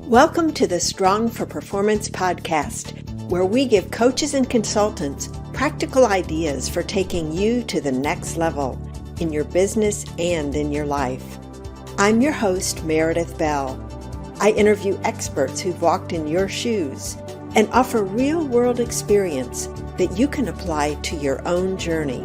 Welcome to the Strong for Performance podcast, where we give coaches and consultants practical ideas for taking you to the next level in your business and in your life. I'm your host, Meredith Bell. I interview experts who've walked in your shoes and offer real-world experience that you can apply to your own journey.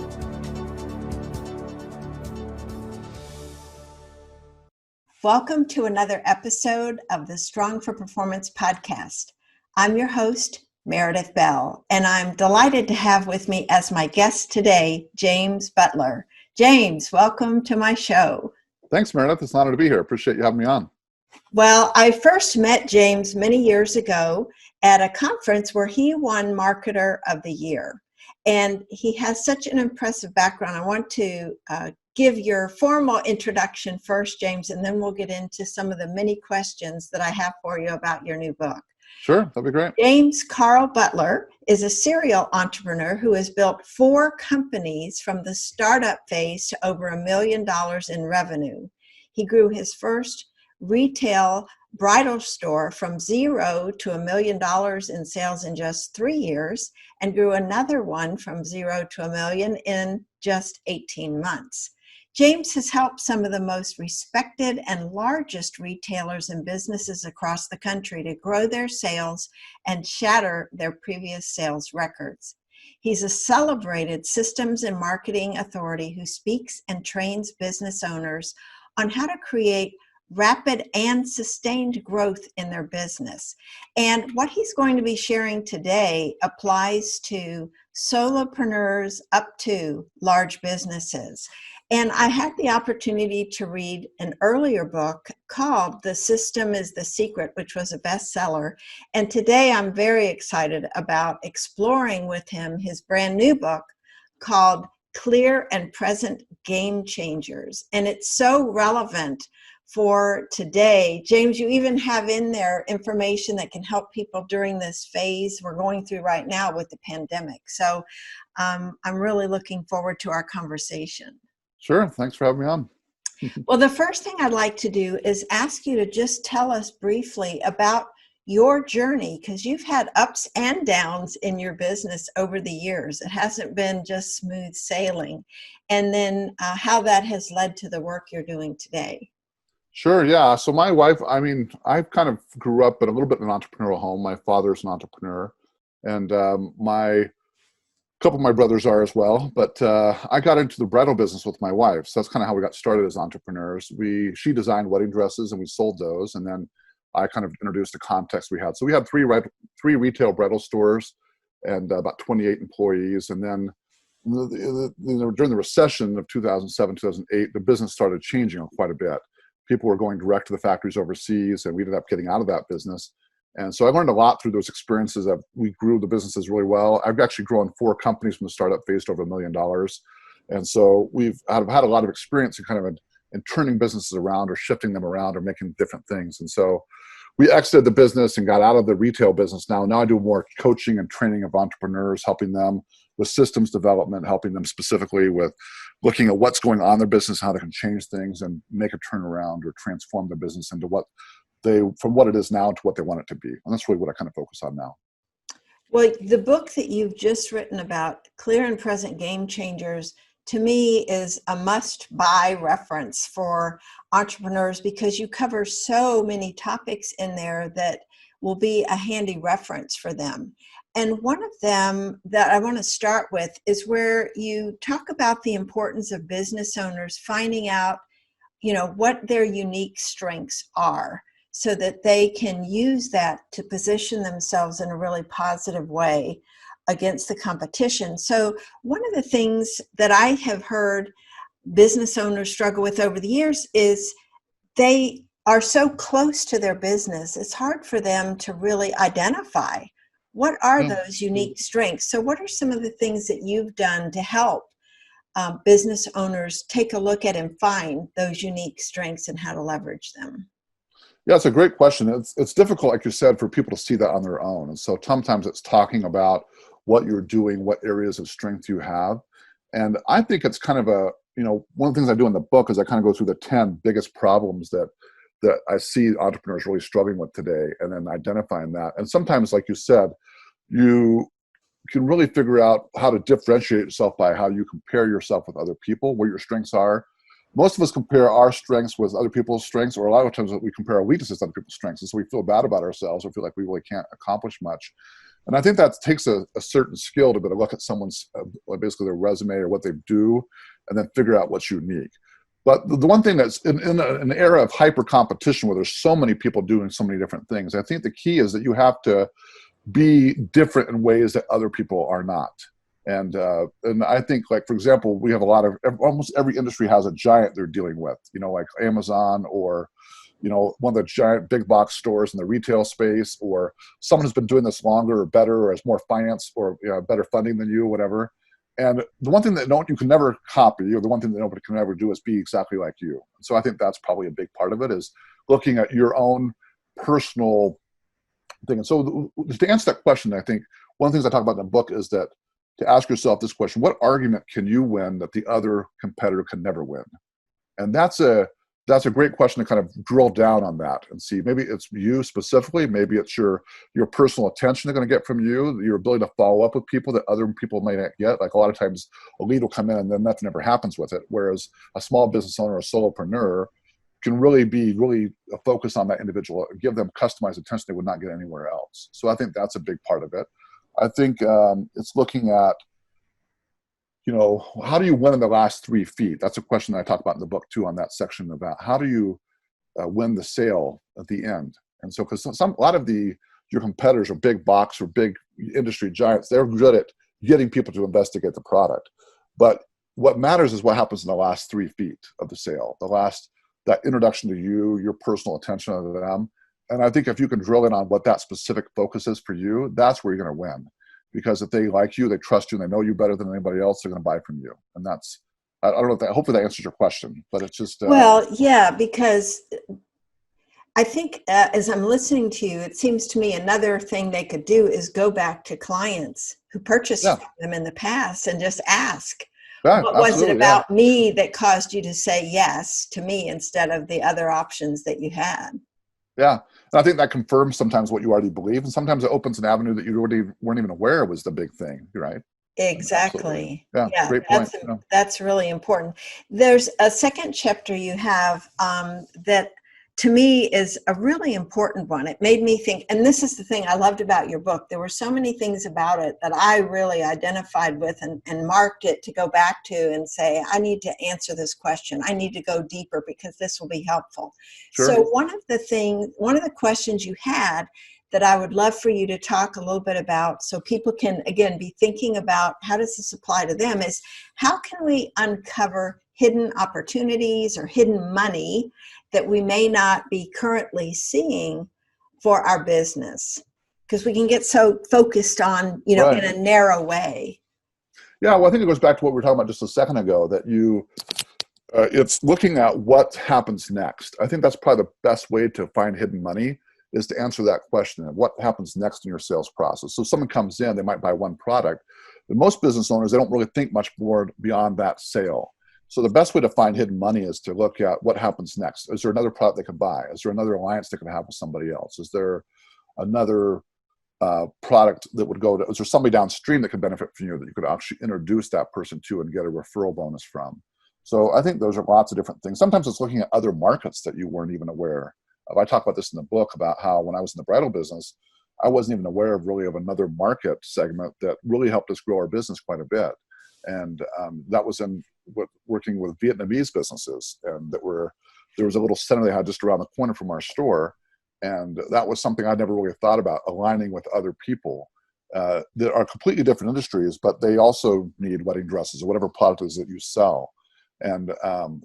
Welcome to another episode of the Strong for Performance podcast. I'm your host, Meredith Bell, and I'm delighted to have with me as my guest today, James Butler. James, welcome to my show. Thanks, Meredith. It's an honor to be here. Appreciate you having me on. Well, I first met James many years ago at a conference where he won Marketer of the Year. And he has such an impressive background. I want to give your formal introduction first, James, and then we'll get into some of the many questions that I have for you about your new book. Sure, that'd be great. James Carl Butler is a serial entrepreneur who has built 4 companies from the startup phase to over $1 million in revenue. He grew his first retail bridal store from 0 to $1 million in sales in just 3 years, and grew another one from 0 to $1 million in just 18 months. James has helped some of the most respected and largest retailers and businesses across the country to grow their sales and shatter their previous sales records. He's a celebrated systems and marketing authority who speaks and trains business owners on how to create rapid and sustained growth in their business. And what he's going to be sharing today applies to solopreneurs up to large businesses. And I had the opportunity to read an earlier book called The System is the Secret, which was a bestseller. And today I'm very excited about exploring with him his brand new book called Clear and Present Game Changers. And it's so relevant for today. James, you even have in there information that can help people during this phase we're going through right now with the pandemic. So I'm really looking forward to our conversation. Sure, thanks for having me on. Well, the first thing I'd like to do is ask you to just tell us briefly about your journey, because you've had ups and downs in your business over the years. It hasn't been just smooth sailing. And then how that has led to the work you're doing today. Sure, yeah. So my wife, I kind of grew up in a little bit of an entrepreneurial home. My father's an entrepreneur, and a couple of my brothers are as well. But I got into the bridal business with my wife. So that's kind of how we got started as entrepreneurs. She designed wedding dresses and we sold those. And then I kind of introduced the context we had. So we had three retail bridal stores and about 28 employees. And then during the recession of 2007, 2008, the business started changing quite a bit. People were going direct to the factories overseas, and we ended up getting out of that business. And so I learned a lot through those experiences. We grew the businesses really well. I've actually grown 4 companies from the startup phase to over $1 million. And so I've had a lot of experience in turning businesses around or shifting them around or making different things. And so we exited the business and got out of the retail business. Now I do more coaching and training of entrepreneurs, helping them with systems development, helping them specifically with looking at what's going on in their business, how they can change things and make a turnaround or transform the business into from what it is now to what they want it to be. And that's really what I kind of focus on now. Well, the book that you've just written about, Clear and Present Game Changers, to me is a must-buy reference for entrepreneurs because you cover so many topics in there that will be a handy reference for them. And one of them that I want to start with is where you talk about the importance of business owners finding out, what their unique strengths are so that they can use that to position themselves in a really positive way against the competition. So one of the things that I have heard business owners struggle with over the years is they are so close to their business, it's hard for them to really identify what are those unique strengths. So what are some of the things that you've done to help business owners take a look at and find those unique strengths and how to leverage them? Yeah, it's a great question. It's difficult, like you said, for people to see that on their own. And so sometimes it's talking about what you're doing, what areas of strength you have. And I think it's kind of one of the things I do in the book is I kind of go through the 10 biggest problems that that I see entrepreneurs really struggling with today, and then identifying that. And sometimes, like you said, you can really figure out how to differentiate yourself by how you compare yourself with other people, where your strengths are. Most of us compare our strengths with other people's strengths, or a lot of times we compare our weaknesses to other people's strengths. And so we feel bad about ourselves or feel like we really can't accomplish much. And I think that takes a certain skill to be able to look at someone's, basically their resume or what they do, and then figure out what's unique. But the one thing that's in an era of hyper competition where there's so many people doing so many different things, I think the key is that you have to be different in ways that other people are not. And I think, like, for example, we have almost every industry has a giant they're dealing with, like Amazon, or, one of the giant big box stores in the retail space, or someone who's been doing this longer or better, or has more finance or better funding than you, whatever. And the one thing that you can never copy, or the one thing that nobody can ever do, is be exactly like you. So I think that's probably a big part of it, is looking at your own personal thing. And so to answer that question, I think one of the things I talk about in the book is that to ask yourself this question: what argument can you win that the other competitor can never win? And that's a great question to kind of drill down on that and see. Maybe it's you specifically, maybe it's your personal attention they're going to get from you, your ability to follow up with people that other people may not get. Like, a lot of times a lead will come in and then nothing ever happens with it. Whereas a small business owner or a solopreneur can really be focused on that individual and give them customized attention they would not get anywhere else. So I think that's a big part of it. I think it's looking at, how do you win in the last 3 feet? That's a question that I talk about in the book too, on that section about how do you win the sale at the end. And so, because a lot of your competitors are big box or big industry giants, they're good at getting people to investigate the product. But what matters is what happens in the last 3 feet of the sale, that introduction to you, your personal attention to them. And I think if you can drill in on what that specific focus is for you, that's where you're going to win. Because if they like you, they trust you, and they know you better than anybody else, they're going to buy from you. And that's, I don't know if hopefully that answers your question, but it's just. Well, yeah, because I think as I'm listening to you, it seems to me another thing they could do is go back to clients who purchased from them in the past and just ask, what was it about me that caused you to say yes to me instead of the other options that you had? Yeah. And I think that confirms sometimes what you already believe. And sometimes it opens an avenue that you weren't even aware was the big thing, right? Exactly. Yeah, great point. That's really important. There's a second chapter you have that to me is a really important one. It made me think, and this is the thing I loved about your book. There were so many things about it that I really identified with and marked it to go back to and say, I need to answer this question. I need to go deeper because this will be helpful. Sure. So one of the questions you had that I would love for you to talk a little bit about, so people can, again, be thinking about how does this apply to them, is how can we uncover hidden opportunities or hidden money that we may not be currently seeing for our business? Because we can get so focused on, in a narrow way. Yeah, well, I think it goes back to what we were talking about just a second ago, that it's looking at what happens next. I think that's probably the best way to find hidden money, is to answer that question of what happens next in your sales process. So if someone comes in, they might buy one product, but most business owners, they don't really think much more beyond that sale. So the best way to find hidden money is to look at what happens next. Is there another product they can buy? Is there another alliance they can have with somebody else? Is there another product that would go to, is there somebody downstream that could benefit from you that you could actually introduce that person to and get a referral bonus from? So I think those are lots of different things. Sometimes it's looking at other markets that you weren't even aware of. I talk about this in the book about how when I was in the bridal business, I wasn't even aware of another market segment that really helped us grow our business quite a bit. And that was working with Vietnamese businesses, and there was a little center they had just around the corner from our store. And that was something I never really thought about, aligning with other people that are completely different industries, but they also need wedding dresses or whatever product it is that you sell. And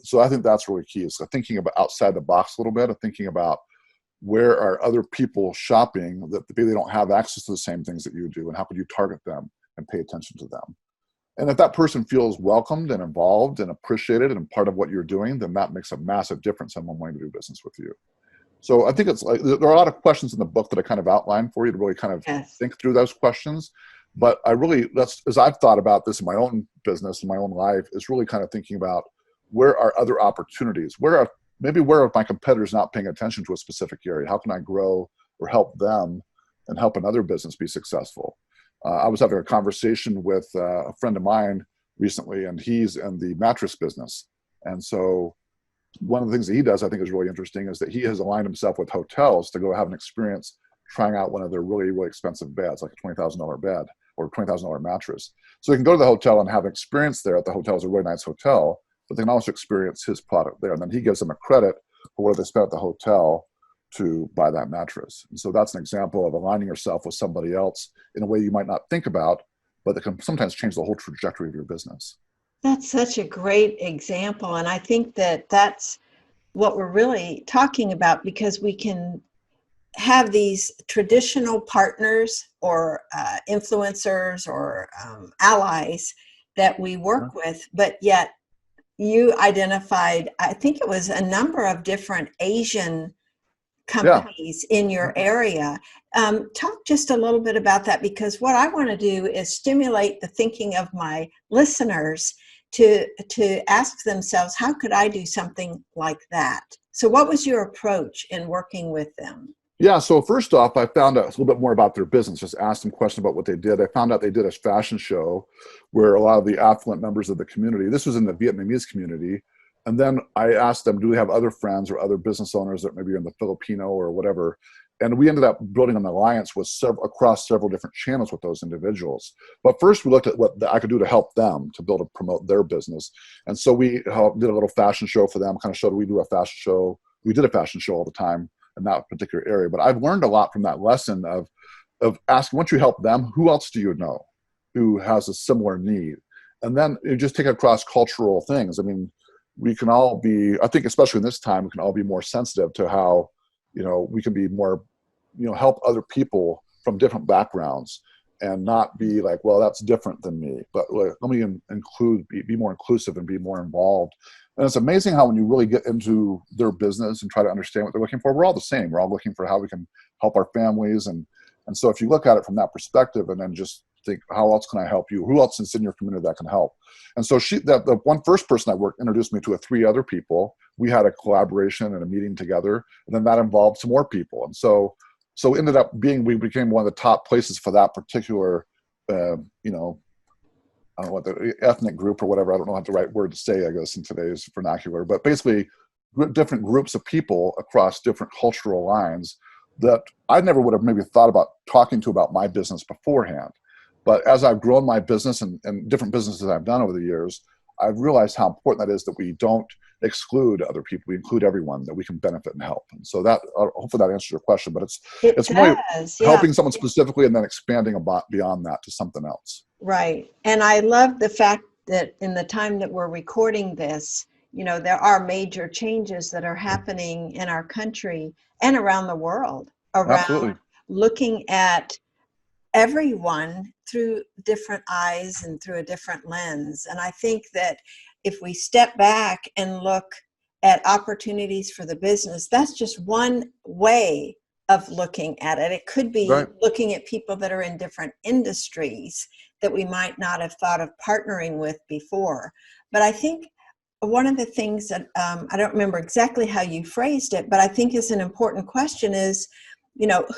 so I think that's really key, is thinking about outside the box a little bit, of thinking about where are other people shopping that maybe they don't have access to the same things that you do, and how could you target them and pay attention to them. And if that person feels welcomed and involved and appreciated and part of what you're doing, then that makes a massive difference in them wanting to do business with you. So I think it's like, there are a lot of questions in the book that I kind of outlined for you to really kind of think through those questions. But as I've thought about this in my own business, in my own life, is really kind of thinking about where are other opportunities? Where are maybe where are my competitors not paying attention to a specific area? How can I grow or help them and help another business be successful? I was having a conversation with a friend of mine recently, and he's in the mattress business. And so one of the things that he does, I think is really interesting, is that he has aligned himself with hotels to go have an experience trying out one of their really, really expensive beds, like a $20,000 bed or $20,000 mattress. So they can go to the hotel and have an experience there at the hotel. It's a really nice hotel, but they can also experience his product there. And then he gives them a credit for what they spent at the hotel to buy that mattress. And so that's an example of aligning yourself with somebody else in a way you might not think about, but that can sometimes change the whole trajectory of your business. That's such a great example. And I think that that's what we're really talking about, because we can have these traditional partners or influencers or allies that we work with, but yet you identified, I think it was a number of different Asian companies in your area. Talk just a little bit about that, because what I want to do is stimulate the thinking of my listeners to ask themselves, how could I do something like that? So what was your approach in working with them? Yeah, so first off, I found out a little bit more about their business, just asked them questions about what they did. I found out they did a fashion show where a lot of the affluent members of the community, this was in the Vietnamese community, and then I asked them, do we have other friends or other business owners that maybe are in the Filipino or whatever? And we ended up building an alliance with across several different channels with those individuals. But first we looked at what I could do to help them to build and promote their business. And so we did a little fashion show for them, kind of showed we do a fashion show. We did a fashion show all the time in that particular area. But I've learned a lot from that lesson of asking, once you help them, who else do you know who has a similar need? And then you just take across cultural things. I mean, we can all be, I think especially in this time, we can all be more sensitive to how, we can be more, help other people from different backgrounds and not be like, well, that's different than me. But like, let me be more inclusive and be more involved. And it's amazing how when you really get into their business and try to understand what they're looking for, we're all the same. We're all looking for how we can help our families. And so if you look at it from that perspective and then just think, how else can I help you? Who else is in your community that can help? And so the one first person I worked introduced me to 3 other people. We had a collaboration and a meeting together, and then that involved some more people. And so ended up we became one of the top places for that particular, I don't know what the ethnic group or whatever. I don't know what the right word to say, I guess, in today's vernacular, but basically different groups of people across different cultural lines that I never would have maybe thought about talking to about my business beforehand. But as I've grown my business and different businesses I've done over the years, I've realized how important that is, that we don't exclude other people. We include everyone that we can benefit and help. And so that, hopefully that answers your question, but it's more helping someone specifically and then expanding beyond that to something else. Right. And I love the fact that in the time that we're recording this, there are major changes that are happening in our country and around the world around Absolutely. Looking at everyone through different eyes and through a different lens. And I think that if we step back and look at opportunities for the business, that's just one way of looking at it. It could be looking at people that are in different industries that we might not have thought of partnering with before. But I think one of the things that I don't remember exactly how you phrased it, but I think is an important question is,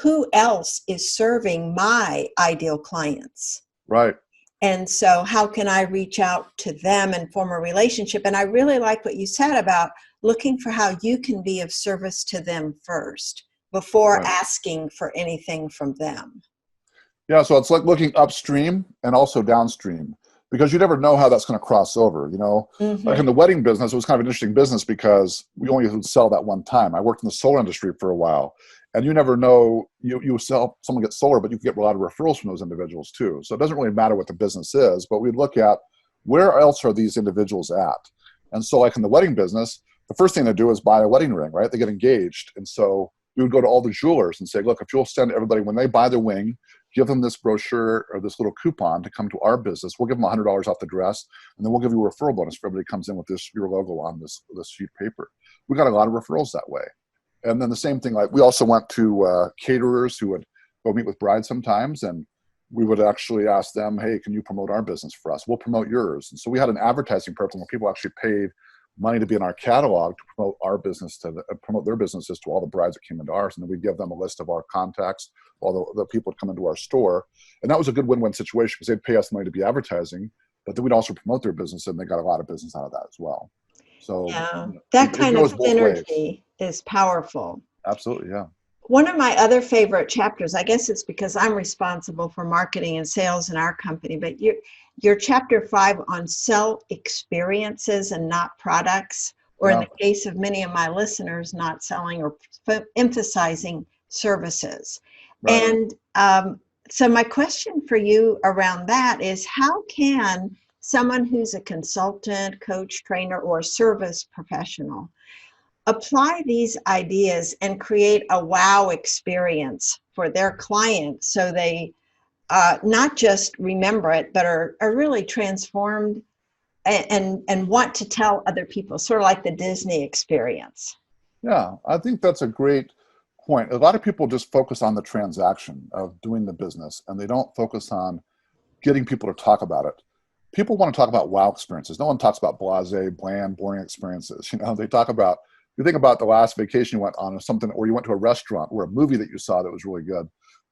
who else is serving my ideal clients? Right. And so how can I reach out to them and form a relationship? And I really like what you said about looking for how you can be of service to them first before asking for anything from them. Yeah, so it's like looking upstream and also downstream, because you never know how that's going to cross over. Like in the wedding business, it was kind of an interesting business because we only would sell that one time. I worked in the solar industry for a while, and you never know, you sell, someone gets solar, but you can get a lot of referrals from those individuals too. So it doesn't really matter what the business is, but we look at where else are these individuals at. And so like in the wedding business, the first thing they do is buy a wedding ring, right? They get engaged. And so we would go to all the jewelers and say, look, if you'll send everybody, when they buy the ring, give them this brochure or this little coupon to come to our business. We'll give them $100 off the dress, and then we'll give you a referral bonus for everybody comes in with your logo on this sheet of paper. We got a lot of referrals that way. And then the same thing, like we also went to caterers who would go meet with brides sometimes, and we would actually ask them, hey, can you promote our business for us? We'll promote yours. And so we had an advertising program where people actually paid money to be in our catalog to promote our business promote their businesses to all the brides that came into ours. And then we give them a list of our contacts, all the people that come into our store. And that was a good win-win situation because they'd pay us money to be advertising, but then we'd also promote their business, and they got a lot of business out of that as well. So Yeah, that it kind of goes both ways. synergy is powerful. Absolutely, yeah. One of my other favorite chapters, I guess it's because I'm responsible for marketing and sales in our company, but your chapter 5 on sell experiences and not products, or in Yeah. the case of many of my listeners, not selling or emphasizing services. Right. And so my question for you around that is, how can someone who's a consultant, coach, trainer, or service professional apply these ideas and create a wow experience for their clients so they not just remember it, but are really transformed and want to tell other people, sort of like the Disney experience? Yeah, I think that's a great point. A lot of people just focus on the transaction of doing the business, and they don't focus on getting people to talk about it. People want to talk about wow experiences. No one talks about blasé, bland, boring experiences. They talk about, you think about the last vacation you went on, or something, or you went to a restaurant or a movie that you saw that was really good.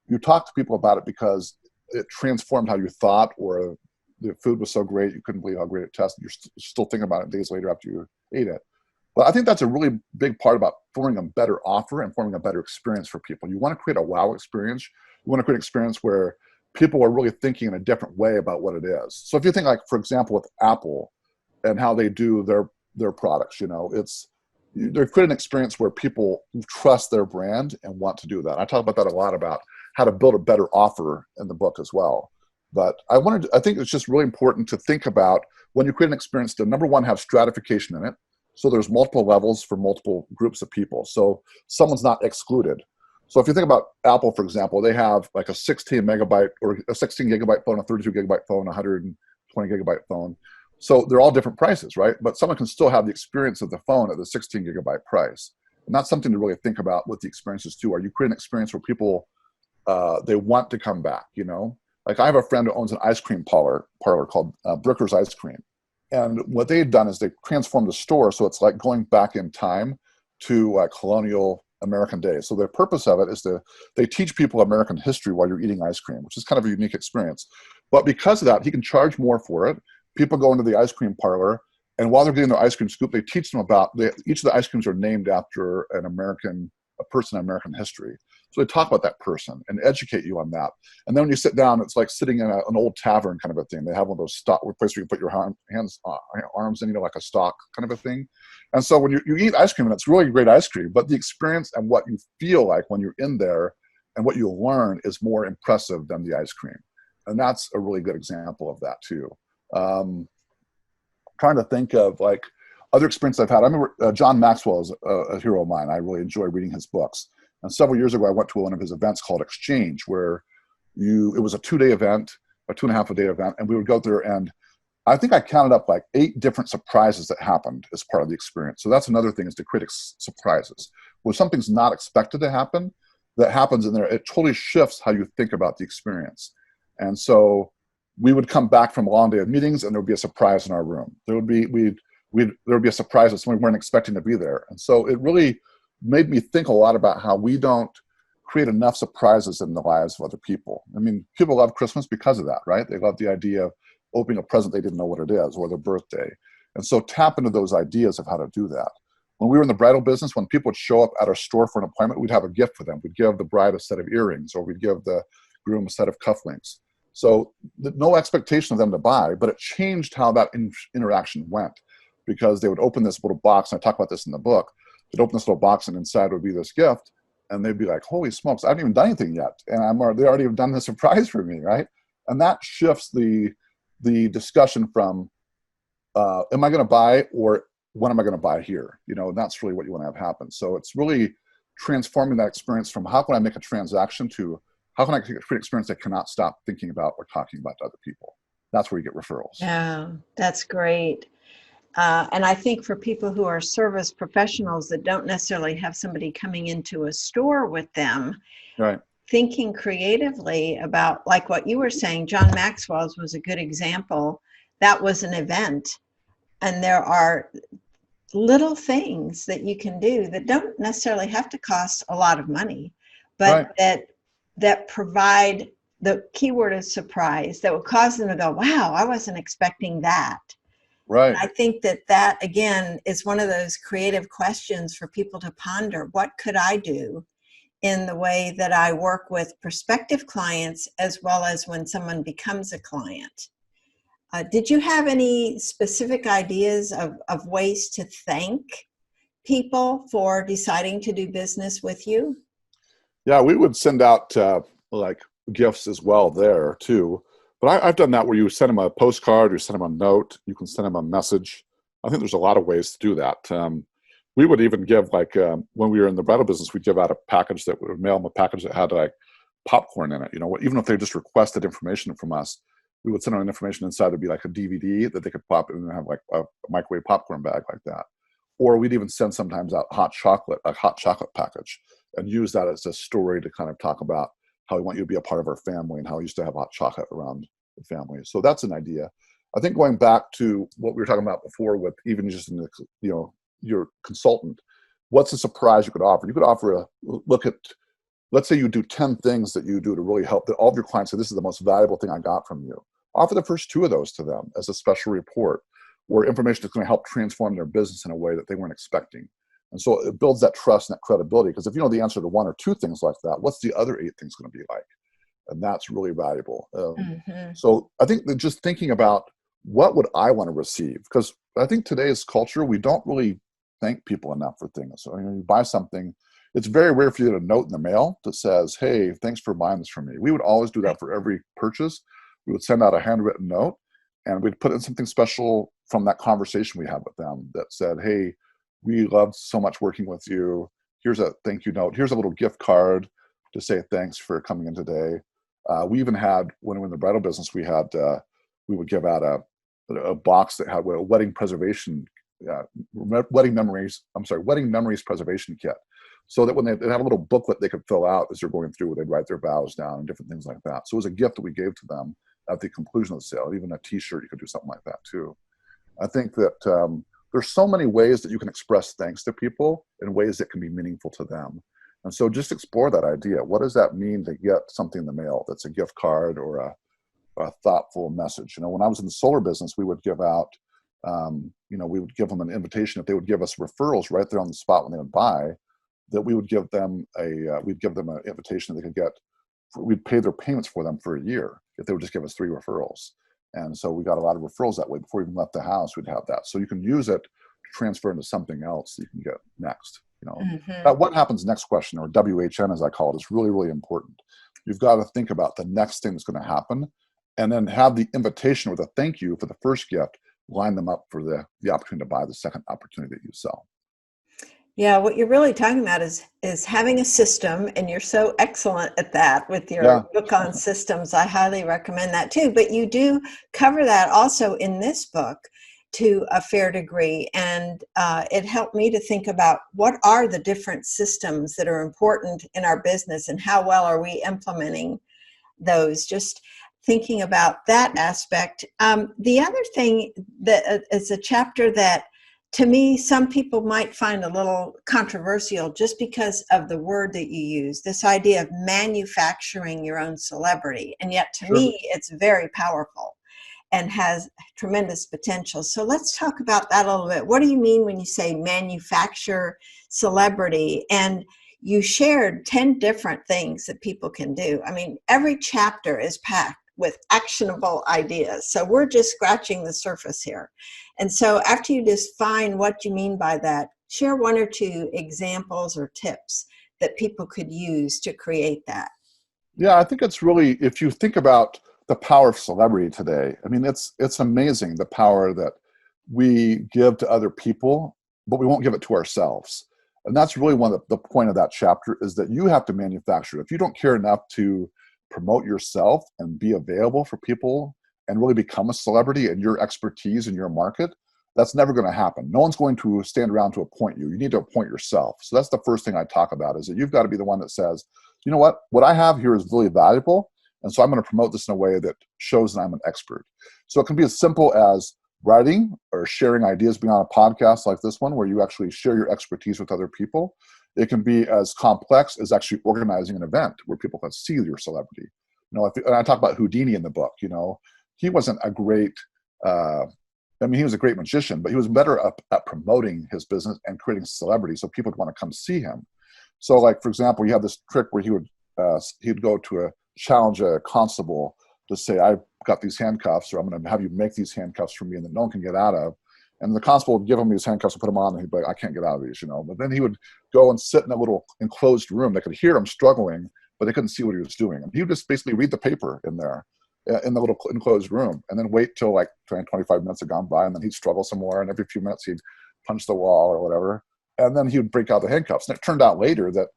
You talk to people about it because it transformed how you thought, or the food was so great you couldn't believe how great it tasted. You're still thinking about it days later after you ate it. But I think that's a really big part about forming a better offer and forming a better experience for people. You want to create a wow experience. You want to create an experience where people are really thinking in a different way about what it is. So if you think, like, for example, with Apple and how they do their products, they're creating an experience where people trust their brand and want to do that. I talk about that a lot, about how to build a better offer in the book as well. But I think it's just really important to think about, when you create an experience, to, number one, have stratification in it. So there's multiple levels for multiple groups of people. So someone's not excluded. So if you think about Apple, for example, they have like a 16 megabyte or a 16 gigabyte phone, a 32 gigabyte phone, a 120 gigabyte phone. So they're all different prices, right? But someone can still have the experience of the phone at the 16 gigabyte price. And that's something to really think about with the experiences too. Are you creating an experience where people, they want to come back, Like, I have a friend who owns an ice cream parlor called Brooker's Ice Cream. And what they've done is they've transformed the store so it's like going back in time to colonial American days. So the purpose of it is they teach people American history while you're eating ice cream, which is kind of a unique experience. But because of that, he can charge more for it. People go into the ice cream parlor, and while they're getting their ice cream scoop, they teach them about each of the ice creams are named after a person in American history. So they talk about that person and educate you on that. And then when you sit down, it's like sitting in an old tavern kind of a thing. They have one of those stock places where you put your arms in, like a stock kind of a thing. And so when you eat ice cream, and it's really great ice cream, but the experience and what you feel like when you're in there and what you'll learn is more impressive than the ice cream. And that's a really good example of that too. Trying to think of like other experiences I've had. I remember John Maxwell is a hero of mine. I really enjoy reading his books. And several years ago, I went to one of his events called Exchange, where it was a 2-day event, a 2.5-day event, and we would go there, and I think I counted up like 8 different surprises that happened as part of the experience. So that's another thing, is to create surprises. When something's not expected to happen, that happens in there, it totally shifts how you think about the experience. And so we would come back from a long day of meetings, and there would be a surprise in our room. There would be a surprise that we weren't expecting to be there. And so it really made me think a lot about how we don't create enough surprises in the lives of other people. I mean, people love Christmas because of that, right? They love the idea of opening a present they didn't know what it is, or their birthday. And so tap into those ideas of how to do that. When we were in the bridal business, when people would show up at our store for an appointment, we'd have a gift for them. We'd give the bride a set of earrings, or we'd give the groom a set of cufflinks. So no expectation of them to buy, but it changed how that interaction went, because they would open this little box, and I talk about this in the book. They'd open this little box, and inside would be this gift, and they'd be like, holy smokes, I haven't even done anything yet, and they already have done the surprise for me, right? And that shifts the discussion from, am I going to buy, or when am I going to buy here? And that's really what you want to have happen. So it's really transforming that experience from, how can I make a transaction, to how can I create an experience that cannot stop thinking about or talking about to other people. That's where you get referrals. Yeah, that's great. And I think for people who are service professionals that don't necessarily have somebody coming into a store with them, right, thinking creatively about, like what you were saying, John Maxwell's was a good example. That was an event. And there are little things that you can do that don't necessarily have to cost a lot of money, but Right. that provide, the keyword is surprise, that will cause them to go, wow, I wasn't expecting that. Right. I think that that again is one of those creative questions for people to ponder. What could I do in the way that I work with prospective clients as well as when someone becomes a client? Did you have any specific ideas of ways to thank people for deciding to do business with you? Yeah, we would send out like gifts as well there too. But I've done that where you send them a postcard, you send them a note, you can send them a message. I think there's a lot of ways to do that. We would even give like when we were in the bridal business, we'd give out a package that we would mail them a package that had like popcorn in it. You know, even if they just requested information from us, we would send them information inside. There'd be like a DVD that they could pop in and have like a microwave popcorn bag like that. Or we'd even send sometimes out a hot chocolate package, and use that as a story to kind of talk about how we want you to be a part of our family and how we used to have hot chocolate around the family. So that's an idea. I think going back to what we were talking about before with even just in the, your consultant, what's a surprise you could offer? You could offer a look at, let's say you do 10 things that you do to really help that all of your clients say, this is the most valuable thing I got from you. Offer the first two of those to them as a special report or information that's going to help transform their business in a way that they weren't expecting. And so it builds that trust and that credibility, because if you know the answer to one or two things like that, what's the other 8 things going to be like? And that's really valuable. Mm-hmm. So I think that just thinking about what would I want to receive, because I think today's culture, we don't really thank people enough for things. So you buy something, it's very rare for you to get a note in the mail that says, hey, thanks for buying this from me. We would always do that for every purchase. We would send out a handwritten note, and we'd put in something special from that conversation we had with them that said, hey, we loved so much working with you. Here's a thank you note. Here's a little gift card to say thanks for coming in today. We even had, when we were in the bridal business, we would give out a box that had a wedding preservation, wedding memories preservation kit. So that when they had a little booklet they could fill out as they're going through, where they'd write their vows down and different things like that. So it was a gift that we gave to them at the conclusion of the sale. Even a t-shirt, you could do something like that too. I think that there's so many ways that you can express thanks to people in ways that can be meaningful to them. And so just explore that idea. What does that mean to get something in the mail that's a gift card or a thoughtful message? When I was in the solar business, we would give out, we would give them an invitation. If they would give us referrals right there on the spot when they would buy, that we would give them we'd give them an invitation that they could get. We'd pay their payments for them for a year if they would just give us 3 referrals. And so we got a lot of referrals that way. Before we even left the house, we'd have that. So you can use it to transfer into something else that you can get next. Mm-hmm. That what happens next question, or WHN as I call it, is really, really important. You've got to think about the next thing that's going to happen, and then have the invitation or the thank you for the first gift line them up for the opportunity to buy the second opportunity that you sell. Yeah, what you're really talking about is having a system, and you're so excellent at that with your Yeah. book on systems. I highly recommend that too. But you do cover that also in this book to a fair degree, and it helped me to think about what are the different systems that are important in our business, and how well are we implementing those. Just thinking about that aspect. The other thing that is a chapter that, to me, some people might find a little controversial just because of the word that you use, this idea of manufacturing your own celebrity. And yet, to Sure. me, it's very powerful and has tremendous potential. So let's talk about that a little bit. What do you mean when you say manufacture celebrity? And you shared 10 different things that people can do. I mean, every chapter is packed with actionable ideas. So we're just scratching the surface here. And so after you define what you mean by that, share 1 or 2 examples or tips that people could use to create that. Yeah, I think it's really, if you think about the power of celebrity today, I mean, it's amazing the power that we give to other people, but we won't give it to ourselves. And that's really one of the point of that chapter, is that you have to manufacture it. If you don't care enough to promote yourself and be available for people and really become a celebrity in your expertise in your market, that's never going to happen. No one's going to stand around to appoint you. You need to appoint yourself. So that's the first thing I talk about, is that you've got to be the one that says, you know what I have here is really valuable. And so I'm going to promote this in a way that shows that I'm an expert. So it can be as simple as writing or sharing ideas, being on a podcast like this one, where you actually share your expertise with other people. It can be as complex as actually organizing an event where people can see your celebrity. And I talk about Houdini in the book. He wasn't a great, he was a great magician, but he was better at promoting his business and creating celebrity so people would want to come see him. So, like, for example, you have this trick where he'd go to challenge a constable to say, I've got these handcuffs, or I'm going to have you make these handcuffs for me and that no one can get out of. And the constable would give him these handcuffs and put them on, and he'd be like, I can't get out of these, But then he would go and sit in a little enclosed room. They could hear him struggling, but they couldn't see what he was doing. And he would just basically read the paper in there, in the little enclosed room, and then wait till like 20, 25 minutes had gone by, and then he'd struggle some more, and every few minutes he'd punch the wall or whatever. And then he would break out the handcuffs. And it turned out later that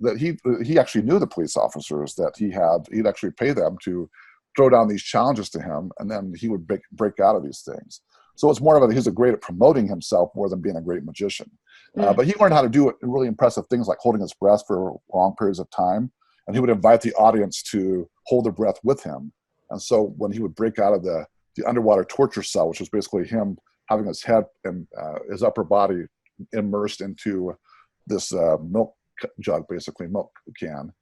that he actually knew the police officers that he'd actually pay them to throw down these challenges to him, and then he would break out of these things. So it's more of he's a great at promoting himself more than being a great magician. But he learned how to do really impressive things like holding his breath for long periods of time, and he would invite the audience to hold their breath with him. And so when he would break out of the underwater torture cell, which was basically him having his head and his upper body immersed into this milk jug, basically milk can,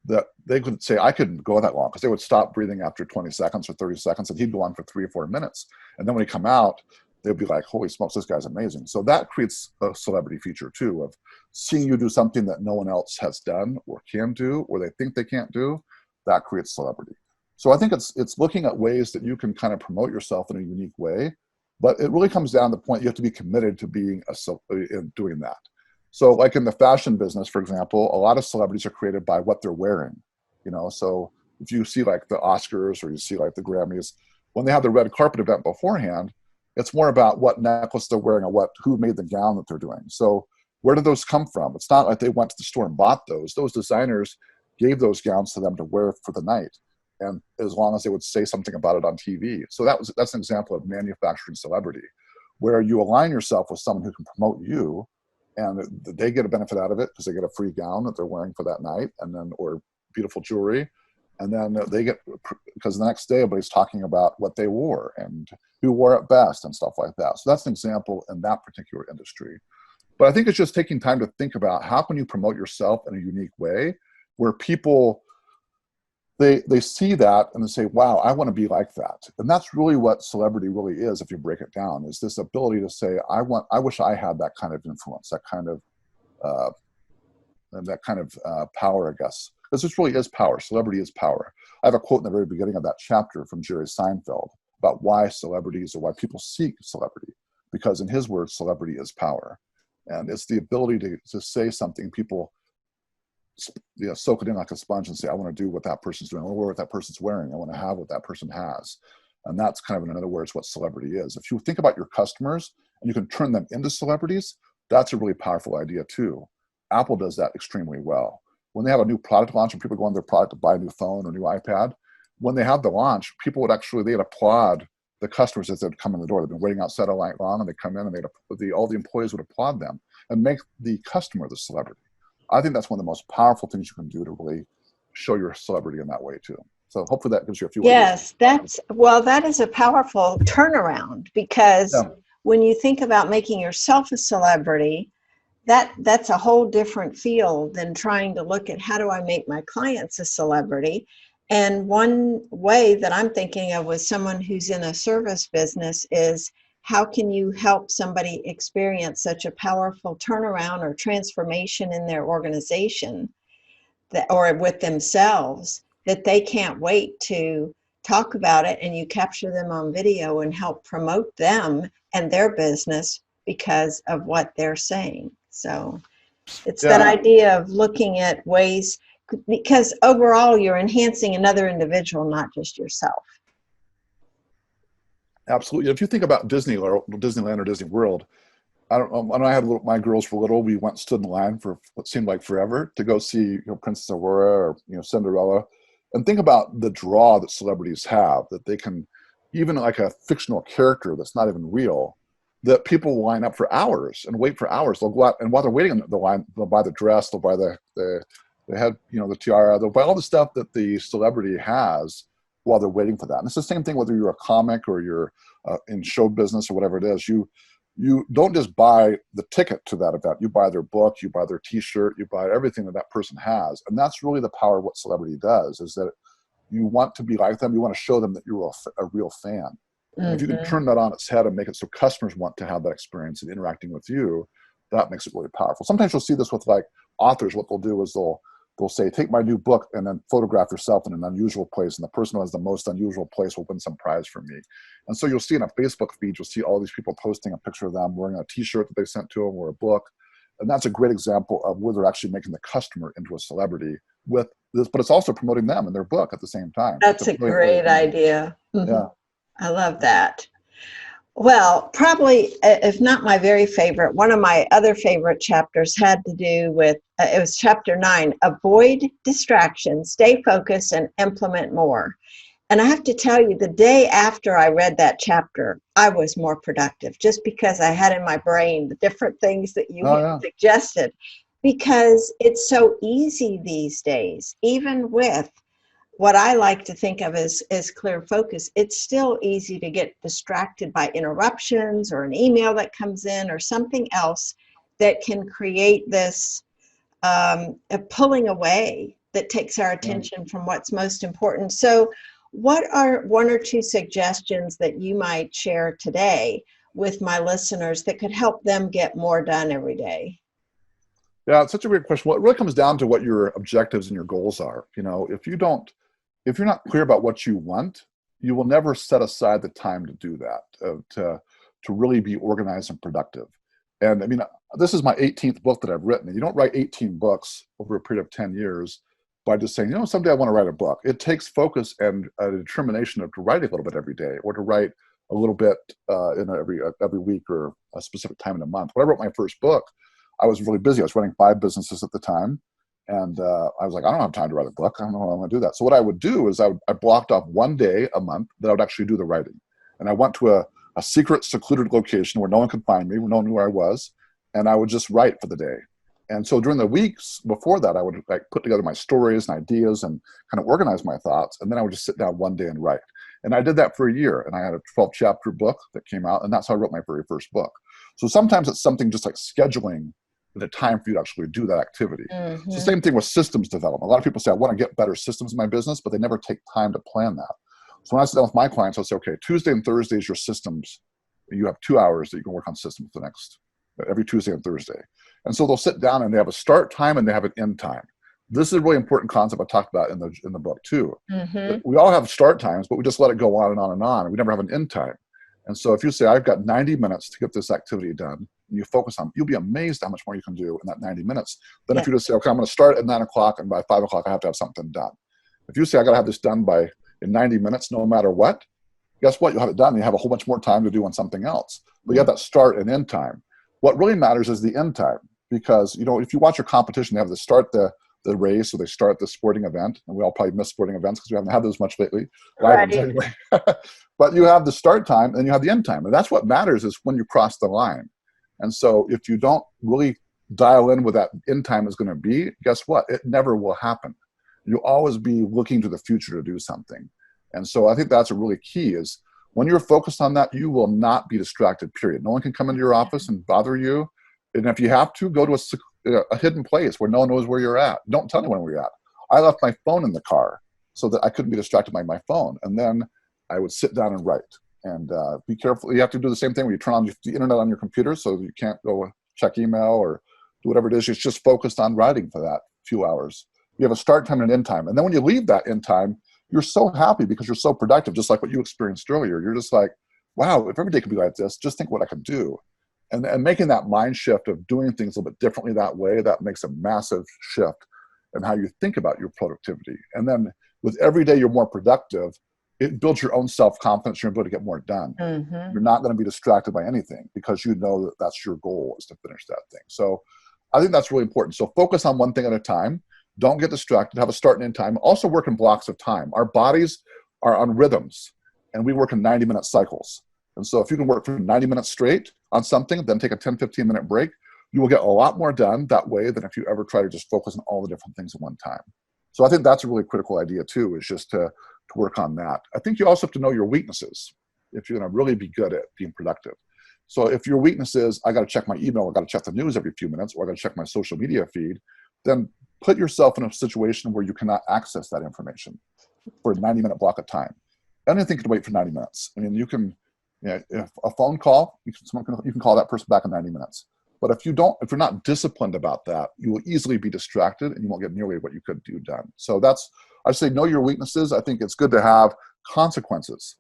that they could say, I couldn't go that long, because they would stop breathing after 20 seconds or 30 seconds, and he'd go on for 3 or 4 minutes. And then when he come out, they'd be like, holy smokes, this guy's amazing. So that creates a celebrity feature too, of seeing you do something that no one else has done or can do, or they think they can't do. That creates celebrity. So I think it's looking at ways that you can kind of promote yourself in a unique way, but it really comes down to the point you have to be committed to being doing that. So like in the fashion business, for example, a lot of celebrities are created by what they're wearing, so if you see like the Oscars or you see like the Grammys, when they have the red carpet event beforehand, it's more about what necklace they're wearing or who made the gown that they're doing. So where did those come from? It's not like they went to the store and bought those. Those designers gave those gowns to them to wear for the night, and as long as they would say something about it on TV. So that's an example of manufacturing celebrity, where you align yourself with someone who can promote you, and they get a benefit out of it because they get a free gown that they're wearing for that night, and then or beautiful jewelry, and then they get, because the next day everybody's talking about what they wore and who wore it best and stuff like that. So that's an example in that particular industry. But I think it's just taking time to think about how can you promote yourself in a unique way where people they see that and they say, wow, I want to be like that. And that's really what celebrity really is, if you break it down, is this ability to say, I wish I had that kind of influence, that kind of power, I guess. Because this really is power. Celebrity is power. I have a quote in the very beginning of that chapter from Jerry Seinfeld about why celebrities, or why people seek celebrity. Because in his words, celebrity is power. And it's the ability to say something people soak it in like a sponge and say, I want to do what that person's doing. I want to wear what that person's wearing. I want to have what that person has. And that's kind of, in other words, what celebrity is. If you think about your customers and you can turn them into celebrities, that's a really powerful idea too. Apple does that extremely well. When they have a new product launch and people go on their product to buy a new phone or a new iPad, when they have the launch, they'd applaud the customers as they'd come in the door. They've been waiting outside all night long, and they come in, and all the employees would applaud them and make the customer the celebrity. I think that's one of the most powerful things you can do to really show your celebrity in that way too. So hopefully that gives you a few ideas. Yes, that is a powerful turnaround, because when you think about making yourself a celebrity, that's a whole different field than trying to look at how do I make my clients a celebrity. And one way that I'm thinking of with someone who's in a service business is, how can you help somebody experience such a powerful turnaround or transformation in their organization or with themselves, that they can't wait to talk about it, and you capture them on video and help promote them and their business because of what they're saying. So it's that idea of looking at ways, because overall you're enhancing another individual, not just yourself. Absolutely. If you think about Disneyland or Disney World, when I had my girls were little, we went and stood in line for what seemed like forever to go see Princess Aurora or Cinderella, and think about the draw that celebrities have, that they can, even like a fictional character that's not even real, that people will line up for hours and wait for hours. They'll go out, and while they're waiting in the line, they'll buy the dress, they'll buy the head, the tiara, they'll buy all the stuff that the celebrity has while they're waiting for that. And it's the same thing whether you're a comic or you're in show business or whatever it is. You don't just buy the ticket to that event. You buy their book, you buy their t-shirt, you buy everything that that person has. And that's really the power of what celebrity does, is that you want to be like them. You want to show them that you're a real fan. And if you can turn that on its head and make it so customers want to have that experience in interacting with you, that makes it really powerful. Sometimes you'll see this with like authors. What they'll do is they'll say, take my new book and then photograph yourself in an unusual place. And the person who has the most unusual place will win some prize from me. And so you'll see in a Facebook feed, you'll see all these people posting a picture of them wearing a t-shirt that they sent to them or a book. And that's a great example of where they're actually making the customer into a celebrity with this, but it's also promoting them and their book at the same time. That's a great idea. Yeah. I love that. Well, probably, if not my very favorite, one of my other favorite chapters had to do with, it was chapter 9, avoid distractions, stay focused, and implement more. And I have to tell you, the day after I read that chapter, I was more productive just because I had in my brain the different things that you had suggested, because it's so easy these days, even with what I like to think of as clear focus. It's still easy to get distracted by interruptions or an email that comes in or something else that can create this a pulling away that takes our attention from what's most important. So what are one or two suggestions that you might share today with my listeners that could help them get more done every day? Yeah, it's such a great question. Well, it really comes down to what your objectives and your goals are. You know, if you're not clear about what you want, you will never set aside the time to do that, to really be organized and productive. And I mean, this is my 18th book that I've written. And you don't write 18 books over a period of 10 years by just saying, someday I want to write a book. It takes focus and a determination to write a little bit every day, or to write a little bit in every week or a specific time in a month. When I wrote my first book, I was really busy. I was running 5 businesses at the time. And I was like, I don't have time to write a book. I don't know how I'm going to do that. So what I would do is I blocked off one day a month that I would actually do the writing. And I went to a secret, secluded location where no one could find me, where no one knew where I was. And I would just write for the day. And so during the weeks before that, I would put together my stories and ideas and kind of organize my thoughts. And then I would just sit down one day and write. And I did that for a year. And I had a 12-chapter book that came out. And that's how I wrote my very first book. So sometimes it's something just like scheduling the time for you to actually do that activity. It's the same thing with systems development. A lot of people say, I want to get better systems in my business, but they never take time to plan that. So when I sit down with my clients, I'll say, okay, Tuesday and Thursday is your systems. You have 2 hours that you can work on systems every Tuesday and Thursday. And so they'll sit down and they have a start time and they have an end time. This is a really important concept I talked about in the book too. We all have start times, but we just let it go on and on and on. And we never have an end time. And so if you say, I've got 90 minutes to get this activity done, and you focus on, you'll be amazed how much more you can do in that 90 minutes. Then if you just say, okay, I'm going to start at 9 o'clock and by 5 o'clock, I have to have something done. If you say, I got to have this done in 90 minutes, no matter what, guess what? You'll have it done. And you have a whole bunch more time to do on something else. But you have that start and end time. What really matters is the end time, because, if you watch your competition, they have to start the race, or they start the sporting event, and we all probably miss sporting events because we haven't had those much lately. Live ones anyway. But you have the start time and you have the end time. And that's what matters, is when you cross the line. And so if you don't really dial in what that end time is going to be, guess what? It never will happen. You'll always be looking to the future to do something. And so I think that's a really key, is when you're focused on that, you will not be distracted, period. No one can come into your office and bother you. And if you have to, go to a hidden place where no one knows where you're at. Don't tell anyone where you're at. I left my phone in the car so that I couldn't be distracted by my phone. And then I would sit down and write. And be careful. You have to do the same thing where you turn on the internet on your computer, so you can't go check email or do whatever it is. It's just focused on writing for that few hours. You have a start time and an end time. And then when you leave that end time, you're so happy because you're so productive, just like what you experienced earlier. You're just like, wow, if every day could be like this, just think what I could do. And making that mind shift of doing things a little bit differently that way, that makes a massive shift in how you think about your productivity. And then with every day you're more productive, it builds your own self-confidence. You're able to get more done. You're not going to be distracted by anything because you know that that's your goal, is to finish that thing. So I think that's really important. So focus on one thing at a time. Don't get distracted. Have a start and end time. Also work in blocks of time. Our bodies are on rhythms, and we work in 90-minute cycles. And so if you can work for 90 minutes straight on something, then take a 10, 15-minute break, you will get a lot more done that way than if you ever try to just focus on all the different things at one time. So I think that's a really critical idea too, is just to to work on that. I think you also have to know your weaknesses if you're going to really be good at being productive. So if your weakness is, I got to check my email, I got to check the news every few minutes, or I got to check my social media feed, then put yourself in a situation where you cannot access that information for a 90-minute block of time. Anything can wait for 90 minutes. I mean, you can, if a phone call, you can call that person back in 90 minutes. But if you're not disciplined about that, you will easily be distracted and you won't get nearly what you could do done. So I say know your weaknesses. I think it's good to have consequences.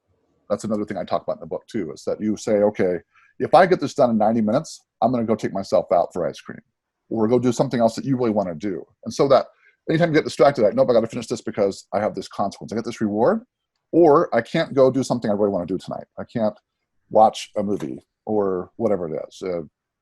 That's another thing I talk about in the book too, is that you say, okay, if I get this done in 90 minutes, I'm going to go take myself out for ice cream or go do something else that you really want to do. And so that anytime you get distracted, like, nope, I got to finish this because I have this consequence. I get this reward, or I can't go do something I really want to do tonight. I can't watch a movie or whatever it is.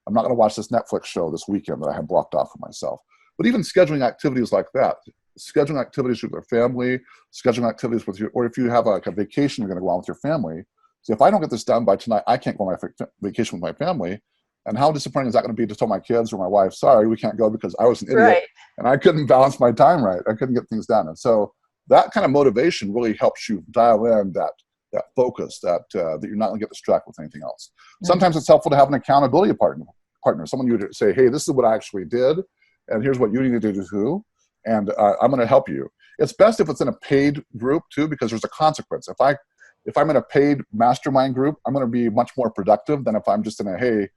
I'm not going to watch this Netflix show this weekend that I have blocked off for myself. But even scheduling activities like that, scheduling activities with your family, scheduling activities with or if you have like a vacation you're going to go on with your family. So if I don't get this done by tonight, I can't go on my vacation with my family. And how disappointing is that going to be to tell my kids or my wife, sorry, we can't go because I was an idiot and I couldn't balance my time right. I couldn't get things done. And so that kind of motivation really helps you dial in that focus, that you're not going to get distracted with anything else. Mm-hmm. Sometimes it's helpful to have an accountability partner, someone you would say, hey, this is what I actually did, and here's what you need to do, and I'm going to help you. It's best if it's in a paid group too, because there's a consequence. If I'm in a paid mastermind group, I'm going to be much more productive than if I'm just in a, hey,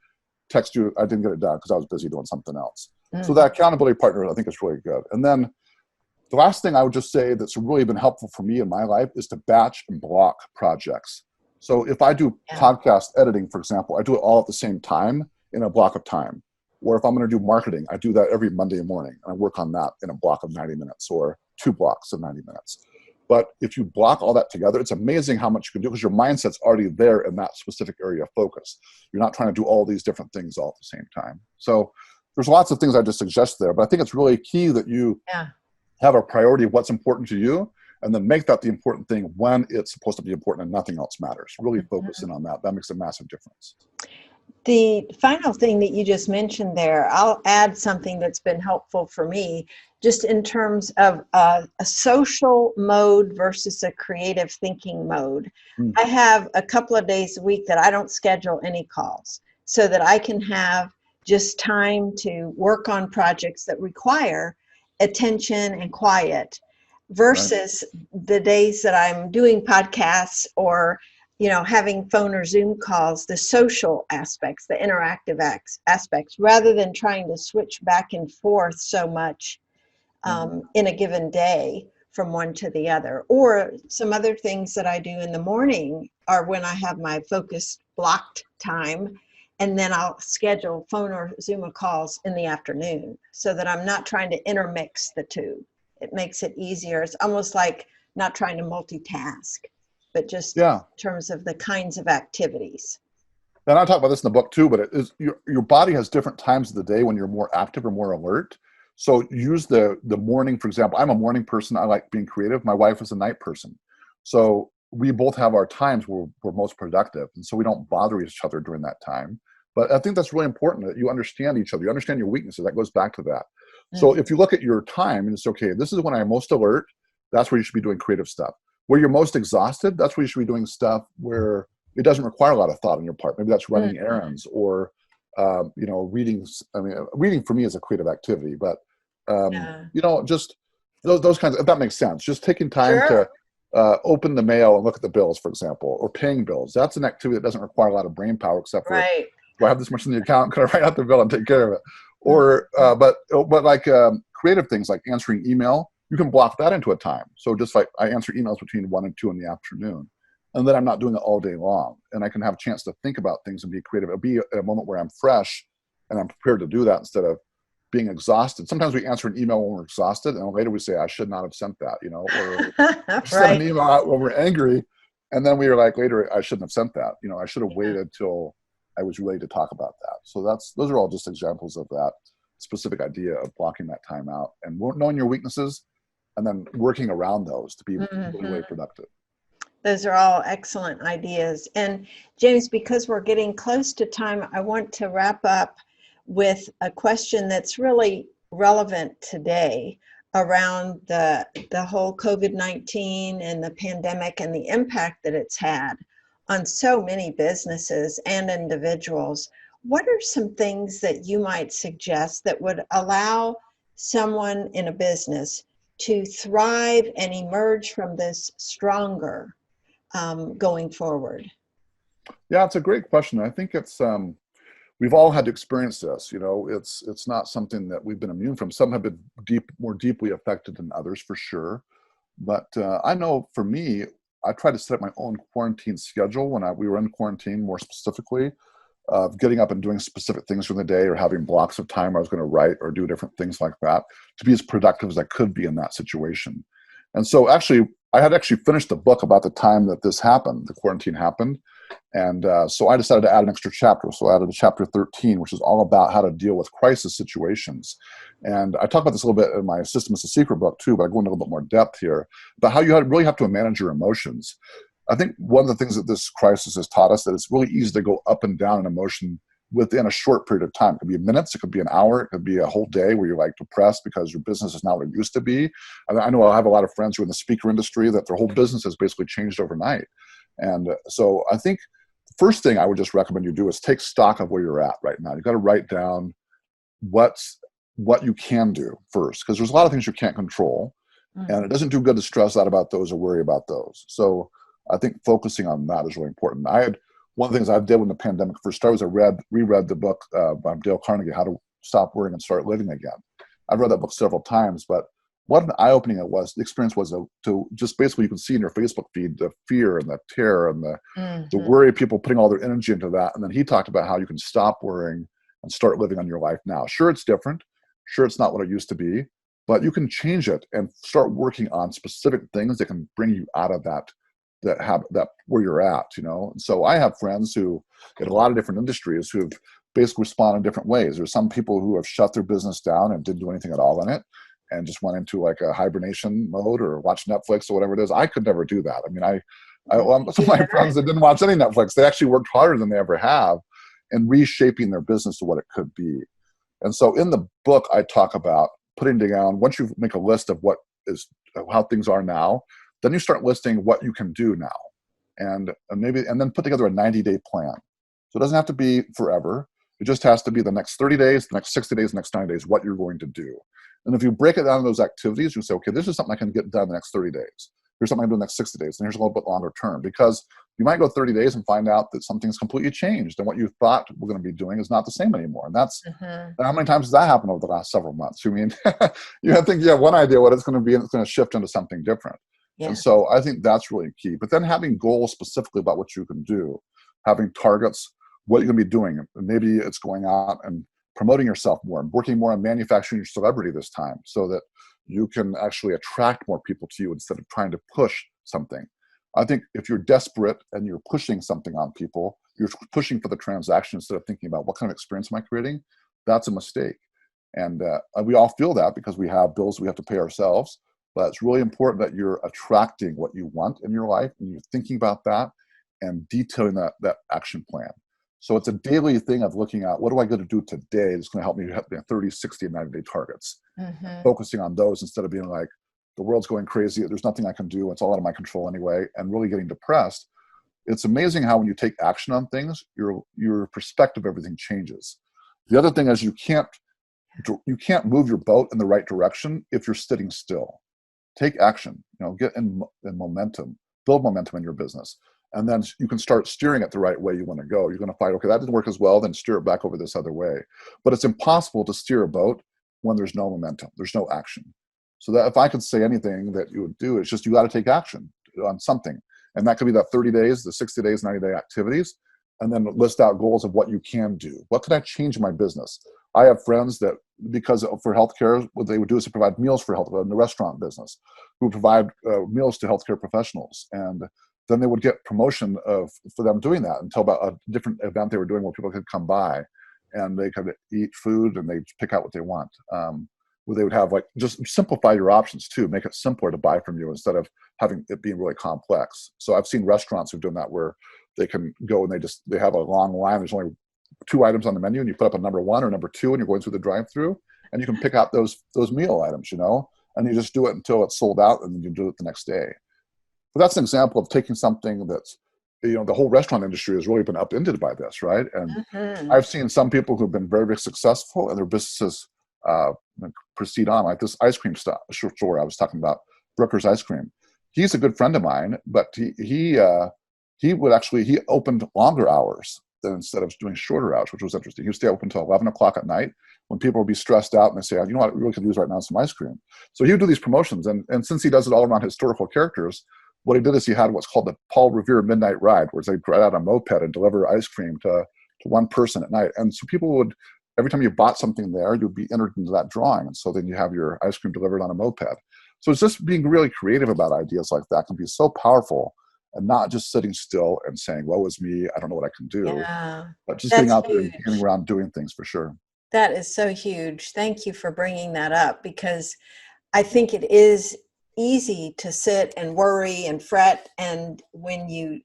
text you, I didn't get it done because I was busy doing something else. Mm-hmm. So that accountability partner, I think, is really good. And then the last thing I would just say that's really been helpful for me in my life is to batch and block projects. So if I do podcast editing, for example, I do it all at the same time in a block of time. Or if I'm going to do marketing, I do that every Monday morning, and I work on that in a block of 90 minutes or 2 blocks of 90 minutes. But if you block all that together, it's amazing how much you can do because your mindset's already there in that specific area of focus. You're not trying to do all these different things all at the same time. So there's lots of things I just suggest there, but I think it's really key that you have a priority of what's important to you, and then make that the important thing when it's supposed to be important and nothing else matters. Really focus in on that. That makes a massive difference. The final thing that you just mentioned there, I'll add something that's been helpful for me, just in terms of a social mode versus a creative thinking mode. I have a couple of days a week that I don't schedule any calls so that I can have just time to work on projects that require attention and quiet, versus the days that I'm doing podcasts or having phone or Zoom calls, the social aspects, the interactive aspects, rather than trying to switch back and forth so much in a given day from one to the other. Or some other things that I do in the morning are when I have my focused blocked time, and then I'll schedule phone or Zoom calls in the afternoon so that I'm not trying to intermix the two. It makes it easier. It's almost like not trying to multitask, but just in terms of the kinds of activities. And I talk about this in the book too, but it is your body has different times of the day when you're more active or more alert. So use the morning, for example. I'm a morning person. I like being creative. My wife is a night person. So we both have our times where we're most productive. And so we don't bother each other during that time. But I think that's really important that you understand each other. You understand your weaknesses. That goes back to that. So if you look at your time and it's okay, this is when I'm most alert, that's where you should be doing creative stuff. Where you're most exhausted, that's where you should be doing stuff where it doesn't require a lot of thought on your part. Maybe that's running errands or, reading. I mean, reading for me is a creative activity, but, just those kinds of, if that makes sense. Just taking time to open the mail and look at the bills, for example, or paying bills. That's an activity that doesn't require a lot of brain power except for, do I have this much in the account? Can I write out the bill and take care of it? Or, but like creative things like answering email, you can block that into a time. So just like I answer emails between 1 and 2 in the afternoon, and then I'm not doing it all day long, and I can have a chance to think about things and be creative. It'll be a moment where I'm fresh and I'm prepared to do that instead of being exhausted. Sometimes we answer an email when we're exhausted, and later we say, I should not have sent that, or send an email out when we're angry, and then we are like, later, I shouldn't have sent that. I should have waited till I was ready to talk about that. So those are all just examples of that specific idea of blocking that time out and knowing your weaknesses and then working around those to be really productive. Those are all excellent ideas. And James, because we're getting close to time, I want to wrap up with a question that's really relevant today. around the whole COVID-19 and the pandemic and the impact that it's had on so many businesses and individuals. What are some things that you might suggest that would allow someone in a business to thrive and emerge from this stronger going forward? Yeah, it's a great question. I think it's we've all had to experience this. You know, it's not something that we've been immune from. Some have been more deeply affected than others, for sure. But I know for me, I tried to set up my own quarantine schedule when we were in quarantine, more specifically, of getting up and doing specific things during the day, or having blocks of time where I was going to write or do different things like that to be as productive as I could be in that situation. And so actually, I had actually finished the book about the time that this happened, the quarantine happened. And so I decided to add an extra chapter. So I added a chapter 13, which is all about how to deal with crisis situations. And I talk about this a little bit in my System is a Secret book too, but I go into a little bit more depth here about how you really have to manage your emotions. I think one of the things that this crisis has taught us that it's really easy to go up and down in emotion within a short period of time. It could be minutes, it could be an hour, it could be a whole day where you're like depressed because your business is not what it used to be. I know I have a lot of friends who are in the speaker industry that their whole business has basically changed overnight. And so I think the first thing I would just recommend you do is take stock of where you're at right now. You've got to write down what you can do first, because there's a lot of things you can't control, and it doesn't do good to stress out about those or worry about those. So I think focusing on that is really important. One of the things I did when the pandemic first started was I reread the book by Dale Carnegie, How to Stop Worrying and Start Living Again. I've read that book several times, but what an eye-opening the experience was to just basically, you can see in your Facebook feed the fear and the terror and the worry of people putting all their energy into that. And then he talked about how you can stop worrying and start living on your life now. Sure, it's different. Sure, it's not what it used to be, but you can change it and start working on specific things that can bring you out of that where you're at, you know. And so I have friends who in a lot of different industries who've basically responded in different ways. There's some people who have shut their business down and didn't do anything at all in it and just went into like a hibernation mode or watch Netflix or whatever it is. I could never do that. I mean, some of my friends that didn't watch any Netflix, they actually worked harder than they ever have in reshaping their business to what it could be. And so in the book, I talk about putting down, once you make a list of how things are now, then you start listing what you can do now, and then put together a 90-day plan. So it doesn't have to be forever. It just has to be the next 30 days, the next 60 days, the next 90 days, what you're going to do. And if you break it down in those activities, you say, okay, this is something I can get done in the next 30 days. Here's something I can do in the next 60 days. And here's a little bit longer term, because you might go 30 days and find out that something's completely changed and what you thought we're going to be doing is not the same anymore. And that's how many times has that happened over the last several months? I mean, you think you have one idea what it's going to be and it's going to shift into something different. Yeah. And so I think that's really key. But then having goals specifically about what you can do, having targets, what you're going to be doing. Maybe it's going out and promoting yourself more and working more on manufacturing your celebrity this time so that you can actually attract more people to you instead of trying to push something. I think if you're desperate and you're pushing something on people, you're pushing for the transaction instead of thinking about what kind of experience am I creating, that's a mistake. And we all feel that because we have bills we have to pay ourselves. But it's really important that you're attracting what you want in your life and you're thinking about that and detailing that action plan. So it's a daily thing of looking at what do I got to do today that's going to help me have 30, 60, and 90-day targets. Focusing on those instead of being like, the world's going crazy, there's nothing I can do, it's all out of my control anyway, and really getting depressed. It's amazing how when you take action on things, your perspective of everything changes. The other thing is you can't move your boat in the right direction if you're sitting still. Take action, get in momentum, build momentum in your business. And then you can start steering it the right way you want to go. You're going to find, okay, that didn't work as well, then steer it back over this other way. But it's impossible to steer a boat when there's no momentum, there's no action. So that if I could say anything that you would do, it's just you got to take action on something. And that could be that 30 days, the 60 days, 90-day activities, and then list out goals of what you can do. What could I change in my business? I have friends that, because for healthcare, what they would do is to provide meals for health in the restaurant business, who provide meals to healthcare professionals. And then they would get promotion for them doing that until about a different event they were doing where people could come by and they could eat food and they pick out what they want. Where they would have just simplify your options too, make it simpler to buy from you instead of having it being really complex. So I've seen restaurants who've done that where they can go and they have a long line. There's only 2 items on the menu and you put up a number 1 or number 2 and you're going through the drive-through and you can pick out those meal items, and you just do it until it's sold out, and then you do it the next day. But that's an example of taking something that's, the whole restaurant industry has really been upended by this, right? And I've seen some people who've been very, very successful, and their businesses proceed on, like this ice cream store I was talking about, Brooker's Ice Cream. He's a good friend of mine, but he opened longer hours instead of doing shorter hours, which was interesting. He would stay open until 11 o'clock at night when people would be stressed out and they say, you know what, we really could use right now some ice cream. So he would do these promotions. And since he does it all around historical characters, what he did is he had what's called the Paul Revere Midnight Ride, where they'd ride out a moped and deliver ice cream to one person at night. And so people would, every time you bought something there, you'd be entered into that drawing. And so then you have your ice cream delivered on a moped. So it's just being really creative about ideas like that can be so powerful, and not just sitting still and saying, woe is me, I don't know what I can do. Yeah, but just getting out there and getting around doing things, for sure. That is so huge. Thank you for bringing that up, because I think it is easy to sit and worry and fret. And when you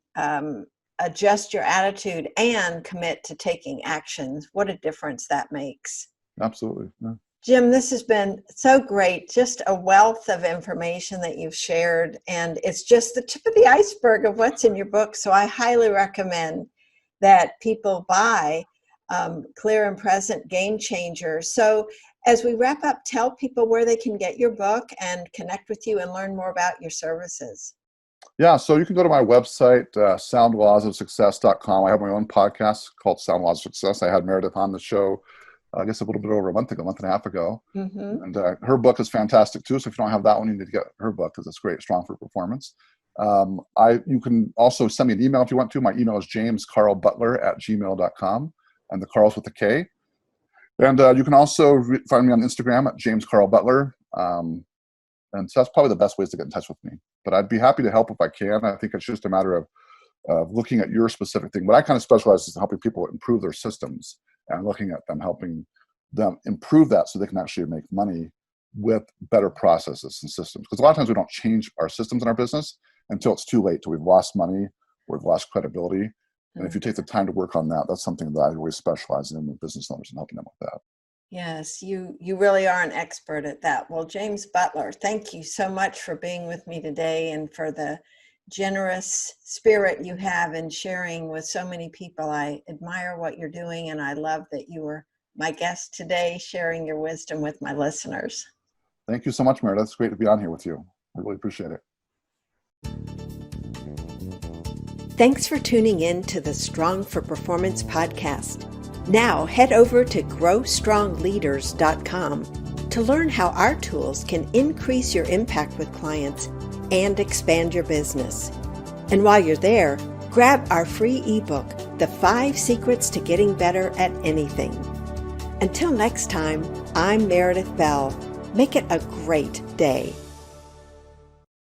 adjust your attitude and commit to taking actions, what a difference that makes. Absolutely. Yeah. Jim, this has been so great. Just a wealth of information that you've shared, and it's just the tip of the iceberg of what's in your book. So I highly recommend that people buy Clear and Present, Game Changer. So as we wrap up, tell people where they can get your book and connect with you and learn more about your services. Yeah, so you can go to my website, soundlawsofsuccess.com. I have my own podcast called Sound Laws of Success. I had Meredith on the show, I guess a little bit over a month and a half ago. Mm-hmm. And her book is fantastic too. So if you don't have that one, you need to get her book, because it's great, Strong for Performance. You can also send me an email if you want to. My email is jamescarlbutler@gmail.com, and the Carl's with a K. And you can also find me on Instagram at jamescarlbutler. And so that's probably the best ways to get in touch with me. But I'd be happy to help if I can. I think it's just a matter of looking at your specific thing. But I kind of specialize in helping people improve their systems, and looking at them, helping them improve that so they can actually make money with better processes and systems. Because a lot of times we don't change our systems in our business until it's too late, till we've lost money or we've lost credibility. And if you take the time to work on that, that's something that I always specialize in with business owners and helping them with that. Yes, you really are an expert at that. Well, James Butler, thank you so much for being with me today, and for the generous spirit you have in sharing with so many people. I admire what you're doing, and I love that you were my guest today, sharing your wisdom with my listeners. Thank you so much, Meredith. It's great to be on here with you. I really appreciate it. Thanks for tuning in to the Strong for Performance podcast. Now head over to growstrongleaders.com to learn how our tools can increase your impact with clients and expand your business. And while you're there, grab our free ebook, The 5 Secrets to Getting Better at Anything. Until next time, I'm Meredith Bell. Make it a great day.